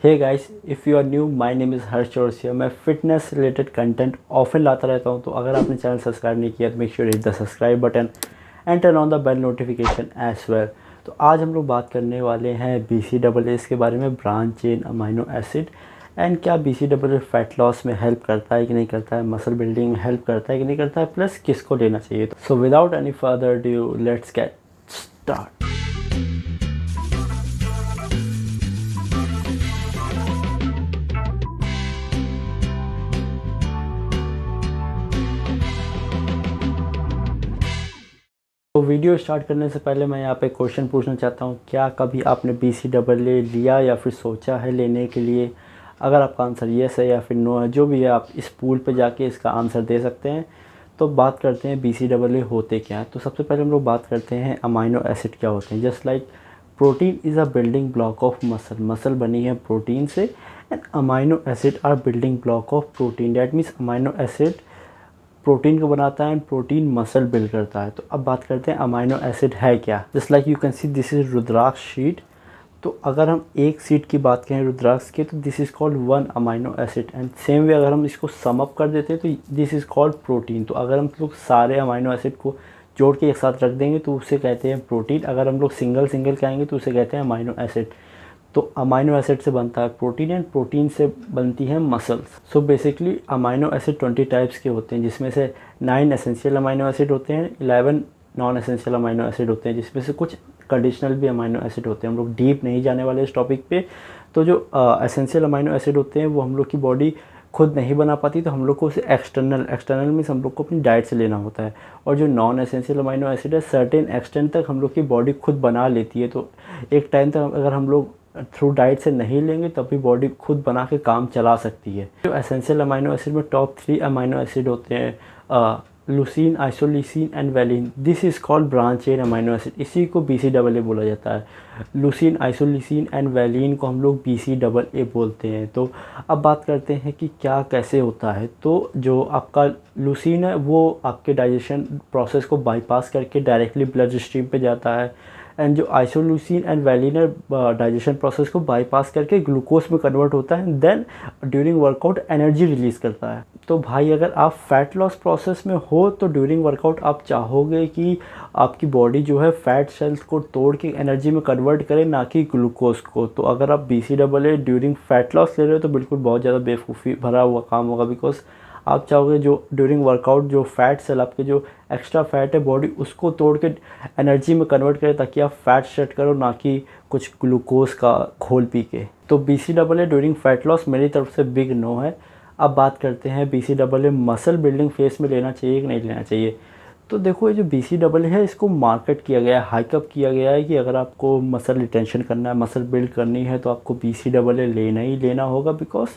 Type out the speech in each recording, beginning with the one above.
Hey guys, if you are new, my name is Harsh Chaurasia. मैं fitness related content often लाता रहता हूं, तो अगर आपने चैनल सब्सक्राइब नहीं किया तो make sure hit the subscribe button and turn on the bell notification as well. तो आज हम लोग बात करने वाले हैं BCAAs के बारे में, branch chain amino acid. And क्या BCAA फैट लॉस में हेल्प करता है कि नहीं करता है, मसल बिल्डिंग में हेल्प करता है कि नहीं करता है, प्लस किसको लेना चाहिए। So without any further due let's get start. तो वीडियो स्टार्ट करने से पहले मैं यहाँ पे क्वेश्चन पूछना चाहता हूँ, क्या कभी आपने BCAA लिया या फिर सोचा है लेने के लिए? अगर आपका आंसर येस है या फिर नो है, जो भी है, आप इस पूल पे जाके इसका आंसर दे सकते हैं। तो बात करते हैं BCAA होते क्या हैं। तो सबसे पहले हम लोग बात करते हैं अमाइनो एसिड क्या होते हैं। Just like protein is a building block of muscle, muscle बनी है प्रोटीन से। And amino acid are building block of protein, that means amino acid protein को बनाता है एंड प्रोटीन मसल बिल्ड करता है। तो अब बात करते हैं अमाइनो एसिड है क्या। Just like you can see this is rudraksha sheet. तो अगर हम एक सीट की बात करें रुद्राक्ष की, तो this is called one amino acid. And same way अगर हम इसको सम अप कर देते हैं तो दिस इज़ कॉल्ड प्रोटीन। तो अगर हम लोग सारे अमाइनो एसिड को जोड़ के एक साथ रख देंगे तो उसे कहते हैं प्रोटीन। अगर हम लोग सिंगल सिंगल कहेंगे तो उसे कहते हैं अमाइनो एसिड। तो अमाइनो एसिड से बनता है प्रोटीन एंड प्रोटीन से बनती है muscles. So basically amino acid 20 types के होते हैं, जिसमें से 9 एसेंशियल अमाइनो एसिड होते हैं, 11 नॉन एसेंशियल अमाइनो एसिड होते हैं, जिसमें से कुछ कंडीशनल भी अमाइनो एसिड होते हैं। हम लोग डीप नहीं जाने वाले इस टॉपिक पे। तो जो एसेंशियल अमाइनो एसिड होते हैं वो हम लोग की बॉडी खुद नहीं बना पाती, तो हम लोग को उसे एक्सटर्नल मीन्स हम लोग को अपनी डाइट से लेना होता है। और जो नॉन एसेंशियल अमाइनो एसिड है, सर्टेन एक्सटेंट तक हम लोग की बॉडी खुद बना लेती है। तो एक टाइम तक अगर हम लोग थ्रू डाइट से नहीं लेंगे तब भी बॉडी खुद बना के काम चला सकती है। जो एसेंशियल अमाइनो एसिड में टॉप 3 अमाइनो एसिड होते हैं, leucine, isoleucine and valine. This is called branch chain amino acid. इसी को BCAA बोला जाता है। लुसीन, आइसोल्यूसिन एंड वैलिन को हम लोग BCAA बोलते हैं। तो अब बात करते हैं कि क्या कैसे होता है। तो जो आपका लुसीन है वो आपके डाइजेशन प्रोसेस को बाईपास करके डायरेक्टली ब्लड स्ट्रीम पे जाता है। एंड जो isoleucine and valine digestion process को बाईपास करके ग्लूकोज में कन्वर्ट होता है, then during workout energy release करता है। तो भाई अगर आप फैट लॉस प्रोसेस में हो तो ड्यूरिंग वर्कआउट आप चाहोगे कि आपकी बॉडी जो है फैट सेल्स को तोड़ के एनर्जी में कन्वर्ट करे, ना कि ग्लूकोज को। तो अगर आप BCAA ड्यूरिंग फैट लॉस ले रहे हो तो बिल्कुल बहुत ज़्यादा बेवकूफ़ी भरा हुआ काम होगा, बिकॉज आप चाहोगे जो ड्यूरिंग वर्कआउट जो फैट सेल आपके जो एक्स्ट्रा फैट है बॉडी उसको तोड़ के एनर्जी में कन्वर्ट करे, ताकि आप फैट शेड करो, ना कि कुछ ग्लूकोज का घोल पी के। तो BCAA ड्यूरिंग फैट लॉस मेरी तरफ से बिग नो है। अब बात करते हैं BCAA मसल बिल्डिंग फेस में लेना चाहिए कि नहीं लेना चाहिए। तो देखो, ये जो BCAA है इसको मार्केट किया गया है, हाइकअप किया गया है कि अगर आपको मसल रिटेंशन करना है, मसल बिल्ड करनी है तो आपको BCAA लेना ही लेना होगा। बिकॉज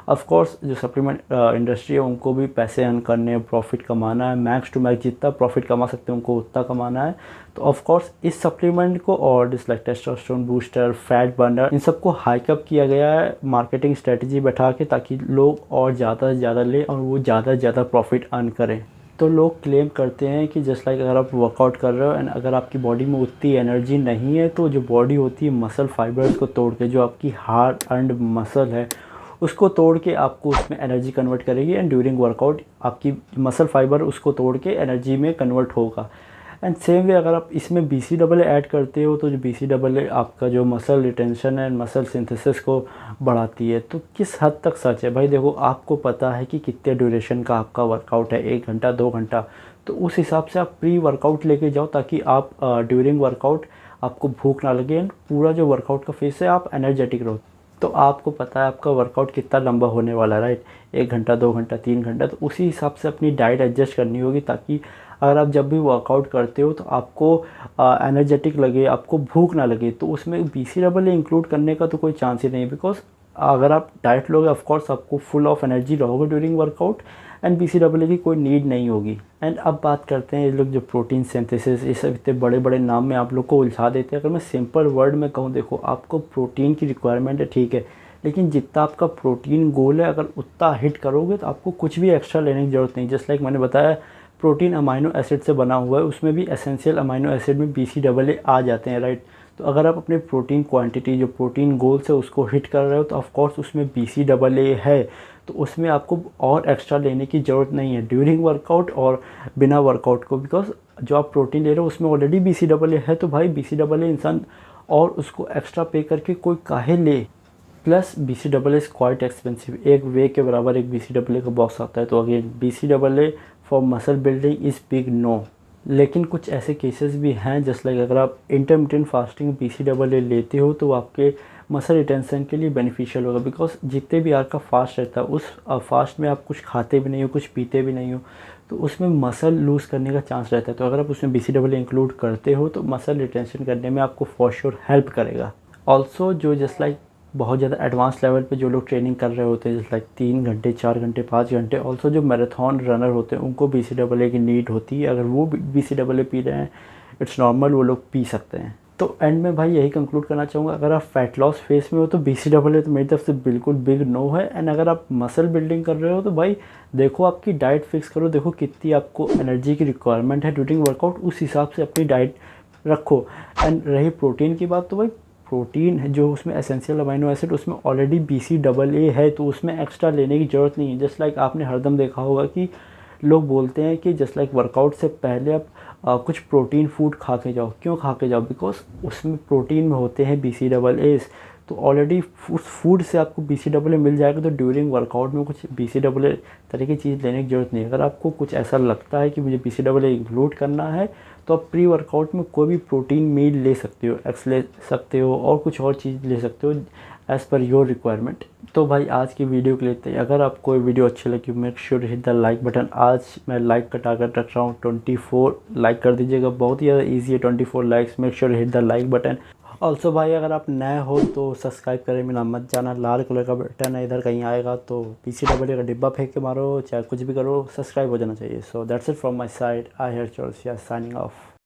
ऑफ कोर्स जो सप्लीमेंट इंडस्ट्री है उनको भी पैसे अर्न करने हैं, प्रॉफिट कमाना है, मैक्स टू मैक्स जितना प्रॉफिट कमा सकते हैं उनको उतना कमाना है। तो ऑफ कोर्स इस सप्लीमेंट को और जिस like testosterone booster, fat burner, इन सबको हाइकअप किया गया है मार्केटिंग स्ट्रेटजी बैठा के, ताकि लोग और ज़्यादा से ज़्यादा लें और वो ज़्यादा से ज़्यादा प्रॉफिट अर्न करें। तो लोग क्लेम करते हैं कि जस्ट लाइक अगर आप वर्कआउट कर रहे हो एंड अगर आपकी बॉडी में उतनी एनर्जी नहीं है, तो जो बॉडी होती है मसल फाइबर्स को तोड़ के, जो आपकी हार्ड अर्नड मसल है उसको तोड़ के आपको उसमें एनर्जी कन्वर्ट करेगी। एंड ड्यूरिंग वर्कआउट आपकी मसल फाइबर उसको तोड़ के एनर्जी में कन्वर्ट होगा। एंड सेम वे अगर आप इसमें BCAA ऐड करते हो तो जो BCAA आपका जो muscle retention and muscle synthesis को बढ़ाती है। तो किस हद तक सच है भाई? देखो, आपको पता है कि कितने ड्यूरेशन का आपका वर्कआउट है, 1 घंटा 2 घंटा, तो उस हिसाब से आप प्री वर्कआउट लेके जाओ, ताकि आप ड्यूरिंग वर्कआउट आपको भूख ना लगे एंड पूरा जो वर्कआउट का फेस है आप एनर्जेटिक रहो। तो आपको पता है आपका वर्कआउट कितना लंबा होने वाला है, राइट? 1 घंटा 2 घंटा 3 घंटा। तो उसी हिसाब से अपनी डाइट एडजस्ट करनी होगी, ताकि अगर आप जब भी वर्कआउट करते हो तो आपको एनर्जेटिक लगे, आपको भूख ना लगे। तो उसमें BCAA इंक्लूड करने का तो कोई चांस ही नहीं है, बिकॉज अगर आप डाइट लोगे ऑफकोर्स आपको फुल ऑफ एनर्जी रहोगे ड्यूरिंग वर्कआउट एंड BCAA की कोई नीड नहीं होगी। एंड अब बात करते हैं ये लोग जो प्रोटीन सिंथेसिस, ये सब इतने बड़े बड़े नाम में आप लोग को उलझा देते हैं। अगर मैं सिंपल वर्ड में कहूँ, देखो आपको प्रोटीन की रिक्वायरमेंट है, ठीक है, लेकिन जितना आपका प्रोटीन गोल है अगर उतना हिट करोगे तो आपको कुछ भी एक्स्ट्रा लेने की ज़रूरत नहीं। जस्ट लाइक मैंने बताया प्रोटीन अमाइनो एसिड से बना हुआ है, उसमें भी एसेंशियल अमाइनो एसिड में BCAA आ जाते हैं, राइट? तो अगर आप अपने प्रोटीन क्वांटिटी जो प्रोटीन गोल्स है उसको हिट कर रहे हो तो ऑफ कोर्स उसमें BCAA है, तो उसमें आपको और एक्स्ट्रा लेने की ज़रूरत नहीं है ड्यूरिंग वर्कआउट और बिना वर्कआउट को, बिकॉज जो आप प्रोटीन ले रहे हो उसमें ऑलरेडी BCAA है। तो भाई BCAA इंसान और उसको एक्स्ट्रा पे करके कोई काहे ले। Plus BCAA is quite expensive, एक वे के बराबर एक BCAA का बॉक्स आता है। तो again BCAA for muscle building is big no. लेकिन कुछ ऐसे केसेस भी हैं जस्ट लाइक अगर आप इंटरमिटेंट फास्टिंग BCAA लेते हो तो आपके मसल रिटेंशन के लिए बेनिफिशियल होगा, बिकॉज जितने भी आपका फास्ट रहता है उस फास्ट में आप कुछ खाते भी नहीं हो, कुछ पीते भी नहीं हो, तो उसमें मसल लूज़ करने का चांस रहता है। तो अगर आप उसमें BCAA इंक्लूड करते हो तो मसल रिटेंशन करने में आपको फॉर श्योर हेल्प करेगा। ऑल्सो जो जस्ट लाइक बहुत ज़्यादा एडवांस लेवल पे जो लोग ट्रेनिंग कर रहे होते हैं जैसे लाइक 3 घंटे 4 घंटे 5 घंटे, ऑल्सो जो मैराथन रनर होते हैं उनको BCAA की नीड होती है। अगर वो BCAA पी रहे हैं इट्स नॉर्मल, वो लोग पी सकते हैं। तो एंड में भाई यही कंक्लूड करना चाहूँगा, अगर आप फैट लॉस फेस में हो तो BCAA तो मेरी तरफ से बिल्कुल बिग नो है। एंड अगर आप मसल बिल्डिंग कर रहे हो तो भाई देखो आपकी डाइट फिक्स करो, देखो कितनी आपको एनर्जी की रिक्वायरमेंट है ड्यूरिंग वर्कआउट, उस हिसाब से अपनी डाइट रखो। एंड रही प्रोटीन की बात, तो भाई प्रोटीन है जो उसमें एसेंशियल अमाइनो एसिड उसमें ऑलरेडी BCAA है, तो उसमें एक्स्ट्रा लेने की ज़रूरत नहीं है। जस्ट लाइक आपने हरदम देखा होगा कि लोग बोलते हैं कि जस्ट लाइक वर्कआउट से पहले आप कुछ प्रोटीन फूड खा के जाओ। क्यों खा के जाओ? बिकॉज उसमें प्रोटीन में होते हैं BCAAs, तो ऑलरेडी उस फूड से आपको BCAA मिल जाएगा, तो ड्यूरिंग वर्कआउट में कुछ BCAA तरह की चीज़ लेने की ज़रूरत नहीं है। अगर आपको कुछ ऐसा लगता है कि मुझे BCAA इंक्लूड करना है तो आप प्री वर्कआउट में कोई भी प्रोटीन मील ले सकते हो, एग्स ले सकते हो और कुछ और चीज़ ले सकते हो एज़ पर योर रिक्वायरमेंट। तो भाई आज की वीडियो के लिए इतना ही। अगर आपको ये वीडियो अच्छी लगी make sure hit the like button. आज मैं लाइक का टारगेट रख रहा हूँ 24 लाइक कर दीजिएगा, बहुत ही ज़्यादा ईजी है 24 likes. Make sure hit the like button. Also भाई अगर आप नए हो तो सब्सक्राइब करें बिना मत जाना, लाल कलर का बटन है इधर कहीं आएगा, तो BCAA का डिब्बा फेंक के मारो चाहे कुछ भी करो, सब्सक्राइब हो जाना चाहिए। So that's it from my side, I हेयर चोर्स साइनिंग ऑफ।